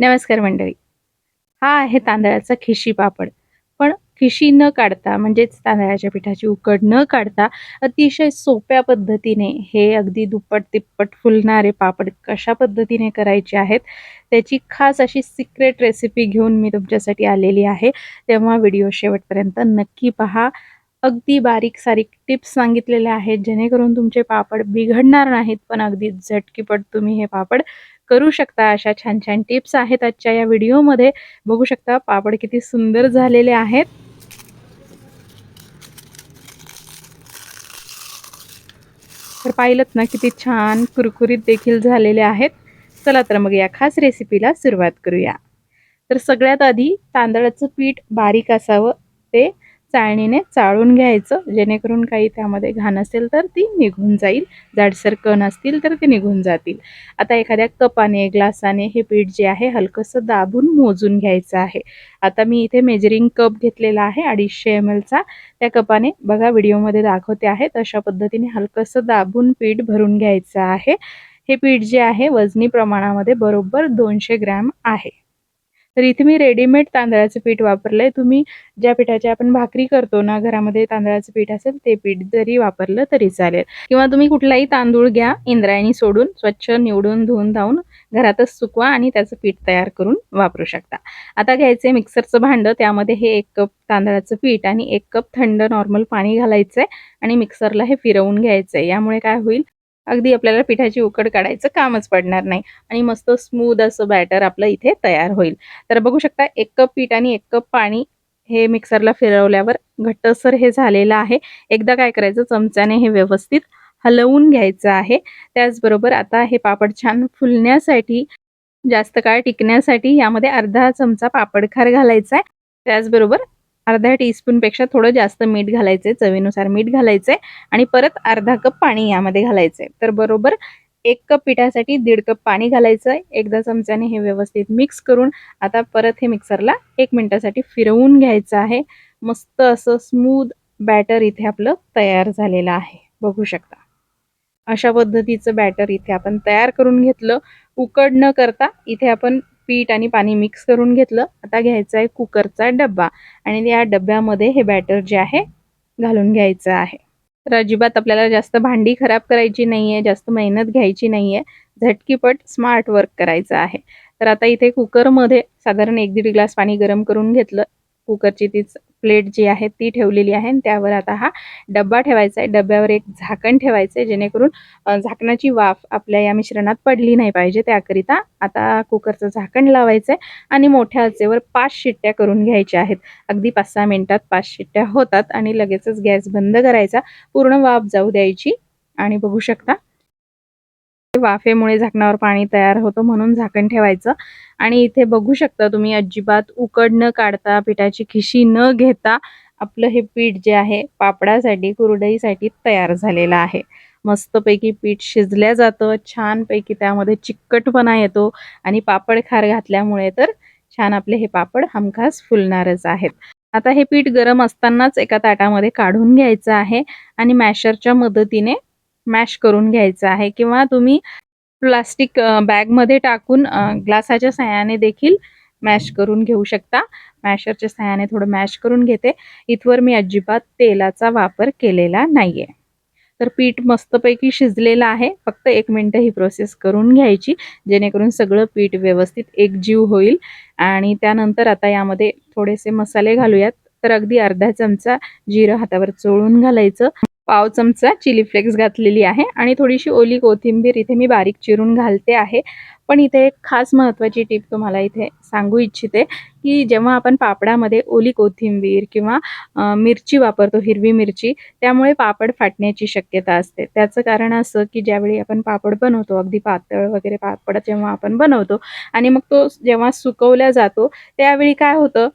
नमस्कार मंडळी. हा आहे तांदळाचा खिशी पापड. पण खिशी न काढता म्हणजेच तांदळाच्या पिठाची उकड न काढता अतिशय सोप्या पद्धतीने हे अगदी दुप्पट-तिप्पट फुलणारे पापड कशा पद्धतीने करायचे आहेत, त्याची खास अशी सिक्रेट रेसिपी घेऊन मी तुमच्यासाठी आलेली आहे. तेव्हा व्हिडिओ शेवटपर्यंत नक्की पहा. अगदी बारीक-सारीक टिप्स सांगितलेल्या आहेत, जेणेकरून तुमचे पापड बिघडणार नाहीत, पण अगदी झटकीपट तुम्ही हे पापड करू शकता. अशा छान-छान टिप्स आहेत आजच्या या व्हिडिओमध्ये. बघू शकता पापड किती सुंदर झालेले आहेत. तर पाहिलत ना किती छान कुरकुरीत देखील झालेले आहेत. चला तर मग या खास रेसिपीला सुरुवात करूया. तर सगळ्यात आधी तांदळाचं पीठ बारीक असावं, ते चाळणीने चाळून घ्यायचं, जेणेकरून काही त्यामध्ये घाण असेल तर ती निघून जाईल. जाडसर कण असतील तर ते निघून जातील. आता एखाद्या कपाने, ग्लासाने हे पीठ जे आहे हलकंसं दाबून मोजून घ्यायचं आहे. आता मी इथे मेजरिंग कप घेतलेला आहे 250 ml चा. त्या कपाने बघा व्हिडिओमध्ये दाखवते आहे तशा पद्धतीने हलकंसं दाबून पीठ भरून घ्यायचं आहे. हे पीठ जे आहे वजनी प्रमाणामध्ये बरोबर 200 ग्रॅम आहे. तर इथे मी रेडीमेड तांदळाचं पीठ वापरलंय. तुम्ही ज्या पिठाची आपण भाकरी करतो ना, घरामध्ये तांदळाचं पीठ असेल ते पीठ जरी वापरलं तरी चालेल. किंवा तुम्ही कुठलाही तांदूळ घ्या, इंद्रायणी सोडून स्वच्छ निवडून धुवून धावून घरातच सुकवा आणि त्याचं पीठ तयार करून वापरू शकता. आता घ्यायचंय मिक्सरचं भांडं, त्यामध्ये हे 1 कप तांदळाचं पीठ आणि 1 कप थंड नॉर्मल पाणी घालायचंय आणि मिक्सरला हे फिरवून घ्यायचंय. यामुळे काय होईल, अगदी आपल्याला पिठाची उकड काढायचं कामच पडणार नाही आणि मस्त स्मूथ असं बॅटर आपलं इथे तयार होईल. तर बघू शकता 1 कप पीठ आणि 1 कप पाणी हे मिक्सरला फिरवल्यावर घट्टसर हे झालेलं आहे. एकदा काय करायचं, चमच्याने हे व्यवस्थित हलवून घ्यायचं आहे. त्याचबरोबर आता हे पापड छान फुलण्यासाठी, जास्त काळ टिकण्यासाठी यामध्ये अर्धा चमचा पापडखार घालायचा आहे. त्याचबरोबर अर्धा टीस्पूनपेक्षा थोडं जास्त मीठ घालायचंय, चवीनुसार मीठ घालायचंय आणि परत अर्धा कप पाणी यामध्ये घालायचंय. तर बरोबर 1 कप पिठासाठी 1.5 कप पाणी घालायचंय. एकदा चमच्याने हे व्यवस्थित मिक्स करून आता परत हे मिक्सरला 1 मिनिटासाठी फिरवून घ्यायचं आहे. मस्त असं स्मूथ बॅटर इथे आपलं तयार झालेलं आहे. बघू शकता. अशा पद्धतीचं बॅटर इथे आपण तयार करून घेतलं. उकड न करता इथे आपण पीठ आणि पाणी मिक्स करून घेतलं. आता घ्यायचा आहे कुकरचा डब्बा आणि या डब्यामध्ये हे बॅटर जे आहे घालून घ्यायचं आहे. तर अजिबात आपल्याला जास्त भांडी खराब करायची नाहीये, जास्त मेहनत घ्यायची नाहीये. झटकीपट स्मार्ट वर्क करायचं आहे. तर आता इथे कुकरमध्ये साधारण 1-1.5 ग्लास पाणी गरम करून घेतलं. कुकरची तीच प्लेट जी आहे ती ठेवलेली आहे आणि त्यावर आता हा डब्बा ठेवायचा आहे. डब्यावर एक झाकण ठेवायचं आहे, जेणेकरून झाकणाची वाफ आपल्या या मिश्रणात पडली नाही पाहिजे. त्याकरिता आता कुकरचं झाकण लावायचं आहे आणि मोठ्या आचेवर 5 शिट्ट्या करून घ्यायच्या आहेत. अगदी 5-6 मिनिटात 5 शिट्ट्या होतात आणि लगेचच गॅस बंद करायचा. पूर्ण वाफ जाऊ द्यायची आणि बघू शकता वाफेमुळे झाकणावर पाणी तयार होतं, म्हणून झाकण ठेवायचं. आणि इथे बघू शकता तुम्ही अजिबात उकड न काढता, पिठाची खिशी न घेता आपलं हे पीठ जे आहे पापडासाठी, कुरडईसाठी तयार झालेलं आहे. मस्तपैकी पीठ शिजल्या जातं, छानपैकी त्यामध्ये चिकटपणा येतो आणि पापड खार घातल्यामुळे तर छान आपले हे पापड हमखास फुलणारच आहेत. आता हे पीठ गरम असतानाच एका ताटामध्ये काढून घ्यायचं आहे आणि मॅशरच्या मदतीने मॅश करून घ्यायचं आहे किंवा तुम्ही प्लास्टिक बॅगमध्ये टाकून ग्लासाच्या साहाय्याने देखील मॅश करून घेऊ शकता. मॅशरच्या साहाय्याने थोडं मॅश करून घेते. इथवर मी अजिबात तेलाचा वापर केलेला नाहीये. तर पीठ मस्तपैकी शिजलेलं आहे. फक्त 1 मिनिट ही प्रोसेस करून घ्यायची, जेणेकरून सगळं पीठ व्यवस्थित एकजीव होईल. आणि त्यानंतर आता यामध्ये थोडेसे मसाले घालूयात. तर अगदी अर्धा चमचा जिरं हातावर चोळून घालायचं. पाव चमचा चिली फ्लेक्स घातलेली आहे आणि थोडीशी ओली कोथिंबीर इथे मी बारीक चिरून घालते आहे. पण इथे एक खास महत्त्वाची टिप तुम्हाला इथे सांगू इच्छिते, की जेव्हा आपण पापडामध्ये ओली कोथिंबीर किंवा मिरची वापरतो, हिरवी मिरची, त्यामुळे पापड फाटण्याची शक्यता असते. त्याचं कारण असं, की ज्यावेळी आपण पापड बनवतो, अगदी पातळ वगैरे पापड जेव्हा आपण बनवतो आणि मग तो जेव्हा सुकवला जातो, त्यावेळी काय होतं,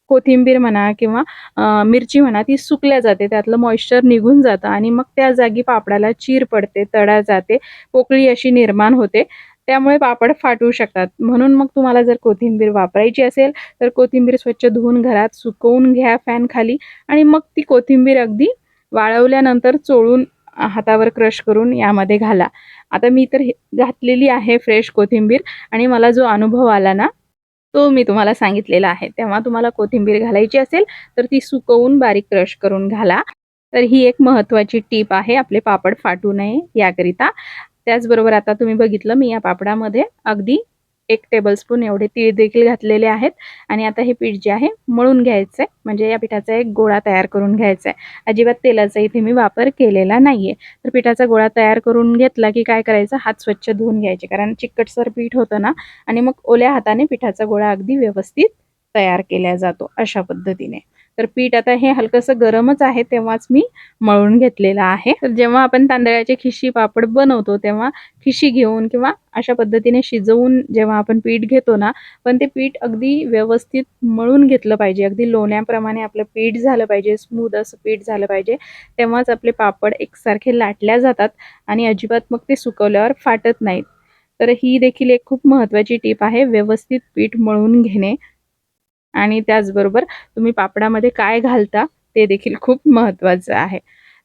कोथिंबीर म्हणा किंवा मिरची म्हणा ती सुकल्या जाते, त्यातलं मॉइश्चर निघून जातं आणि मग त्या जागी पापडाला चीर पडते, तडा जाते, पोकळी अशी निर्माण होते. त्यामुळे पापड फाटू शकतात. म्हणून मग तुम्हाला जर कोथिंबीर वापरायची असेल तर कोथिंबीर स्वच्छ धुवून घरात सुकवून घ्या फॅन खाली आणि मग ती कोथिंबीर अगदी वाळवल्यानंतर चोळून हातावर क्रश करून यामध्ये घाला. आता मी तर घातलेली आहे फ्रेश कोथिंबीर आणि मला जो अनुभव आला ना तो मी तुम्हाला सांगितलेला आहे. तेव्हा तुम्हाला कोथिंबीर घालायची असेल तर ती सुकवून बारीक क्रश करून घाला. तर ही एक महत्त्वाची टीप आहे आपले पापड फाटू नये याकरिता. त्याचबरोबर आता तुम्ही बघितलं मी या पापडामध्ये अगदी 1 टेबलस्पून एवढे तीळ देखील घातलेले आहेत आणि आता हे पीठ जे आहे मळून घ्यायचं आहे. म्हणजे या पिठाचा एक गोळा तयार करून घ्यायचा आहे. अजिबात तेलाचा इथे मी वापर केलेला नाहीये. तर पिठाचा गोळा तयार करून घेतला की काय करायचं, हात स्वच्छ धुवून घ्यायचे कारण चिकटसर पीठ होतं ना आणि मग ओल्या हाताने पिठाचा गोळा अगदी व्यवस्थित तयार केला जातो अशा पद्धतीने. तर पीठ आता हे हलकंसं गरमच आहे तेव्हाच मी मळून घेतलेलं आहे. तर जेव्हा आपण तांदळाचे खिशी पापड बनवतो तेव्हा खिशी घेऊन किंवा अशा पद्धतीने शिजवून जेव्हा आपण पीठ घेतो ना, पण ते पीठ अगदी व्यवस्थित मळून घेतलं पाहिजे. अगदी लोण्याप्रमाणे आपलं पीठ झालं पाहिजे, स्मूथ असं पीठ झालं पाहिजे. तेव्हाच आपले पापड एकसारखे लाटल्या जातात आणि अजिबात मग ते सुकवल्यावर फाटत नाहीत. तर ही देखील एक खूप महत्त्वाची टीप आहे, व्यवस्थित पीठ मळून घेणे. आणि त्याचबरोबर तुम्ही पापडामध्ये काय घालता ते देखील खूप महत्त्वाचं आहे.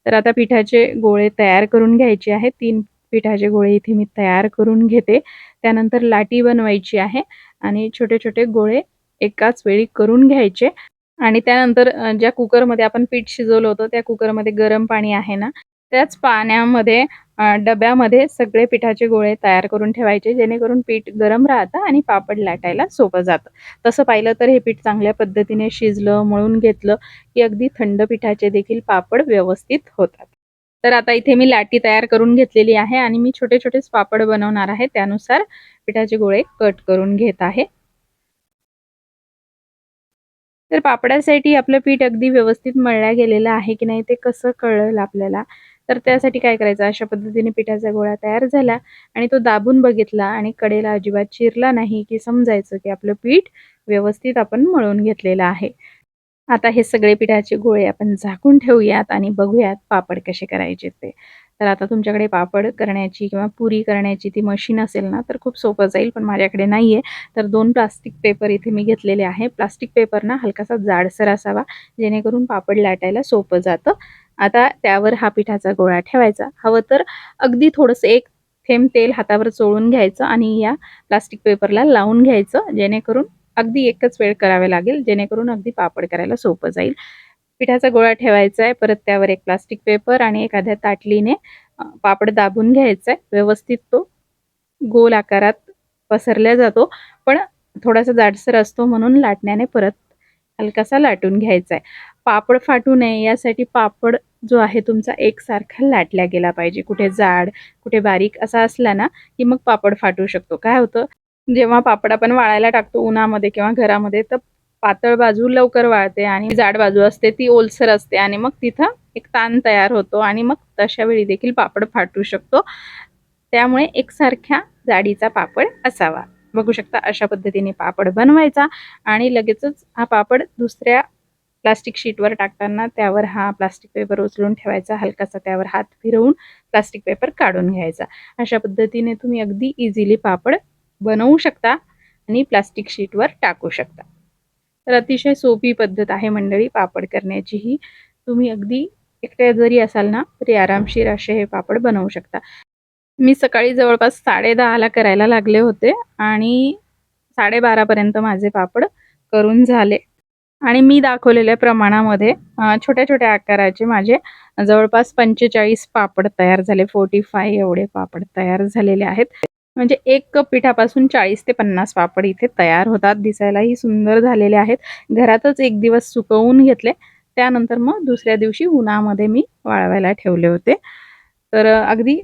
तर आता पिठाचे गोळे तयार करून घ्यायचे आहेत. 3 पिठाचे गोळे इथे मी तयार करून घेते. त्यानंतर लाटी बनवायची आहे आणि छोटे-छोटे गोळे एकाच वेळी करून घ्यायचे आणि त्यानंतर ज्या कुकरमध्ये आपण पीठ शिजवलं होतं त्या कुकरमध्ये गरम पाणी आहे ना, त्याच पाण्यामध्ये डब्यामध्ये सगळे पिठाचे गोळे तयार करून ठेवायचे जेणेकरून पीठ गरम राहतं आणि पापड लाटायला सोपं जातं. तसं पाहिलं तर हे पीठ चांगल्या पद्धतीने शिजलं, मळून घेतलं की अगदी थंड पिठाचे देखील पापड व्यवस्थित होतात. तर आता इथे मी लाटी तयार करून घेतलेली आहे आणि मी छोटे-छोटेच पापड बनवणार आहे. त्यानुसार पिठाचे गोळे कट करून घेत आहे. तर पापडासाठी आपलं पीठ अगदी व्यवस्थित मळल्या गेलेलं आहे की नाही ते कसं कळेल आपल्याला? तर त्यासाठी काय करायचं, अशा पद्धतीने पिठाचा गोळा तयार झाला आणि तो दाबून बघितला आणि कडेला अजिबात चिरला नाही की समजायचं की आपलं पीठ व्यवस्थित आपण मळून घेतलेलं आहे. आता हे सगळे पिठाचे गोळे आपण झाकून ठेवूयात आणि बघूयात पापड कसे करायचे ते. तर आता तुमच्याकडे पापड करण्याची किंवा पुरी करण्याची ती मशीन असेल ना, तर खूप सोपं जाईल. पण माझ्याकडे नाहीये. तर 2 प्लास्टिक पेपर इथे मी घेतलेले आहे. प्लास्टिक पेपर ना हलकासा जाडसर असावा, जेणेकरून पापड लाटायला सोपं जातं. आता त्यावर हा पिठाचा गोळा ठेवायचा. हवं तर अगदी थोडंसं 1 थेंब तेल हातावर चोळून घ्यायचं आणि या प्लास्टिक पेपरला लावून घ्यायचं, जेणेकरून अगदी एकच वेळ करावे लागेल, जेणेकरून अगदी पापड करायला सोपं जाईल. पिठाचा गोळा ठेवायचा आहे. परत त्यावर एक प्लास्टिक पेपर आणि एखाद्या ताटलीने पापड दाबून घ्यायचा आहे. व्यवस्थित तो गोल आकारात पसरला जातो, पण थोडासा जाडसर असतो म्हणून लाटण्याने परत हलकासा लाटून घ्यायचा आहे. पापड फाटू नये यासाठी पापड जो आहे तुमचा एकसारखा लाटला गेला पाहिजे. कुठे जाड, कुठे बारीक असा असला ना, की मग पापड फाटू शकतो. काय होतं, जेव्हा पापड आपण वाळायला टाकतो उन्हामध्ये किंवा घरामध्ये, तर पातळ बाजू लवकर वाळते आणि जाड बाजू असते ती ओलसर असते आणि मग तिथं एक ताण तयार होतो आणि मग तशा वेळी देखील पापड फाटू शकतो. त्यामुळे एकसारख्या जाडीचा पापड असावा. बघू शकता अशा पद्धतीने पापड बनवायचा आणि लगेचच हा पापड दुसऱ्या प्लास्टिक शीटवर टाकताना त्यावर हा प्लास्टिक पेपर उचलून ठेवायचा. हलकासा त्यावर हात फिरवून प्लास्टिक पेपर काढून घ्यायचा. अशा पद्धतीने तुम्ही अगदी इझिली पापड बनवू शकता आणि प्लास्टिक शीटवर टाकू शकता. तर अतिशय सोपी पद्धत आहे मंडळी पापड करण्याची ही. तुम्ही अगदी एकट्या जरी असाल ना, तरी आरामशीर असे हे पापड बनवू शकता. मी सकाळी जवळपास 10:30ला करायला लागले होते आणि 12:30 पर्यंत माझे पापड करून झाले. आणि मी दाखवलेल्या प्रमाणामध्ये छोट्या-छोट्या आकाराचे माझे जवळपास 45 पापड तयार झाले. 45 एवढे पापड तयार झालेले आहेत. म्हणजे 1 कप पिठापासून 40 ते 50 पापड इथे तयार होतात. दिसायलाही सुंदर झालेले आहेत. घरातच 1 दिवस सुकवून घेतले. त्यानंतर मग दुसऱ्या दिवशी उन्हामध्ये मी वाळवायला ठेवले होते. तर अगदी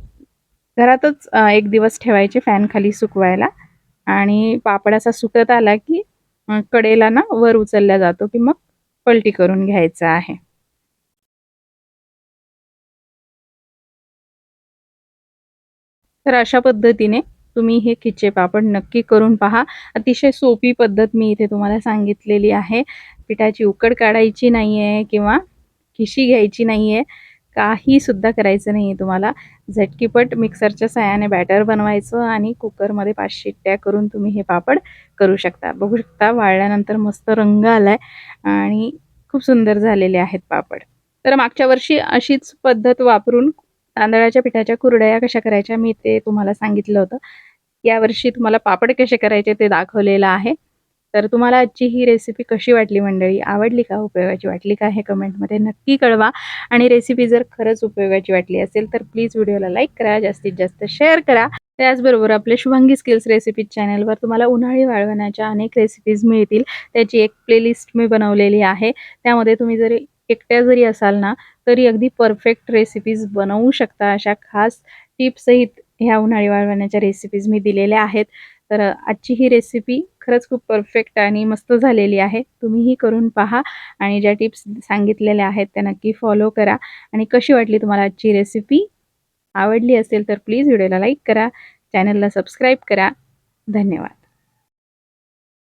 घरातच 1 दिवस ठेवायचे फॅनखाली सुकवायला आणि पापड असा सुकत आला की कडेला ना वर उचलला जातो की मग पलटी करून घ्यायचा आहे. तर अशा पद्धतीने तुम्ही हे खिचे पापड नक्की करून पहा. अतिशय सोपी पद्धत मी इथे तुम्हाला सांगितलेली आहे. पिठाची उकड काढायची नाहीये किंवा खिशी घ्यायची नाहीये. काही सुद्धा करायचं नाहीये तुम्हाला. झटकीपट मिक्सरच्या साहाय्याने बॅटर बनवायचं आणि कुकरमध्ये 5 शिट्ट्या करून तुम्ही हे पापड करू शकता. बघू शकता वाळल्यानंतर मस्त रंग आलाय आणि खूप सुंदर झालेले आहेत पापड. तर मागच्या वर्षी अशीच पद्धत वापरून तांदळाच्या पिठाच्या कुरडया कशा करायच्या मी ते तुम्हाला सांगितलं होतं. यावर्षी तुम्हाला पापड कसे करायचे ते दाखवलेलं आहे. तर तुम्हाला आजची ही रेसिपी कशी वाटली मंडळी? आवडली का? उपयोगाची वाटली का? हे कमेंटमध्ये नक्की कळवा. आणि रेसिपी जर खरंच उपयोगाची वाटली असेल तर प्लीज व्हिडिओला लाईक करा, जास्तीत जास्त शेअर करा. त्याचबरोबर आपल्या शुभांगी स्किल्स रेसिपीज चॅनलवर तुम्हाला उन्हाळी वाळवणाच्या अनेक रेसिपीज मिळतील. त्याची एक प्लेलिस्ट मी बनवलेली आहे. त्यामध्ये तुम्ही जरी एकट्या जरी असाल ना, तरी अगदी परफेक्ट रेसिपीज बनवू शकता. अशा खास टिप्ससहित ह्या उन्हाळी वाळवणाच्या रेसिपीज मी दिलेल्या आहेत. तर आजची ही रेसिपी खरंच खूप परफेक्ट आणि मस्त झालेली आहे. तुम्हीही करून पहा आणि ज्या टिप्स सांगितलेल्या आहेत त्या नक्की फॉलो करा. आणि कशी वाटली तुम्हाला आजची रेसिपी? आवडली असेल तर प्लीज व्हिडिओला लाईक करा, चॅनलला सबस्क्राईब करा. धन्यवाद.